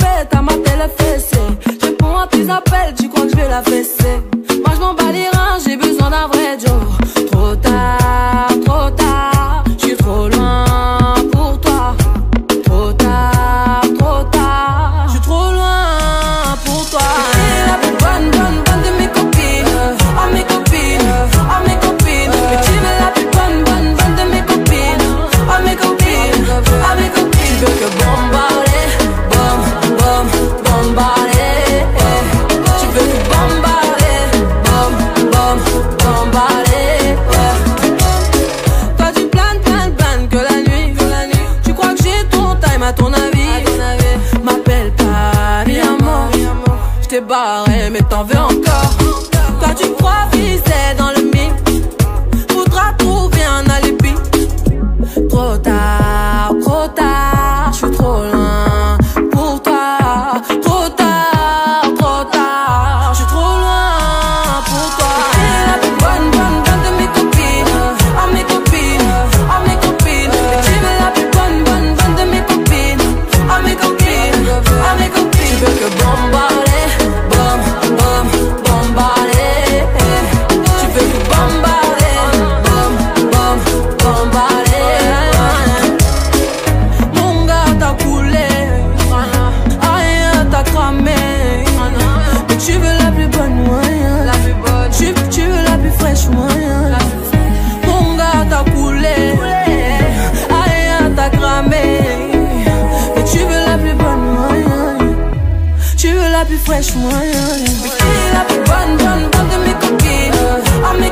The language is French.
bête à mater le fessé. Je réponds à tes appels, tu crois que je vais la fesser. Moi je m'en bats les reins, j'ai besoin d'un vrai Joe. Trop tard, je suis trop loin pour toi. Trop tard, je suis trop loin pour toi. T'es la plus bonne de mes copines. Oh mes copines, oh mes copines. Mais tu veux la plus bonne de mes copines. Oh mes copines, oh mes copines. Tu veux que bombarder, bombarder. Tu veux que bombarder, bombarder. Toi tu planes que la nuit. Tu crois que j'ai ton time à ton avis. M'appelle pas, viens mort. Je t'ai barré mais t'en veux encore. Toi tu crois viser dans le mille. Faudra trouver un alibi. Trop tard, je suis trop loin pour toi. Trop tard, je suis trop loin pour toi. T'es la plus bonne de mes copines. Oh mes copines, oh mes copines. Mais tu veux la plus bonne de mes copines. Oh mes copines, oh mes copines. Tu veux que bombarder, bombarder. Tu veux que bombarder, bombarder. Mon gars t'as coulé, rien t'as cramé. Mais tu veux la plus bonne moyen. Tu veux la plus fraîche moyen. Mon gars t'as coulé, rien t'as cramé. Mais tu veux la plus bonne moyen. Tu veux la plus fraîche moyen. Mais qui est la plus bonne de mes copines. Oh mes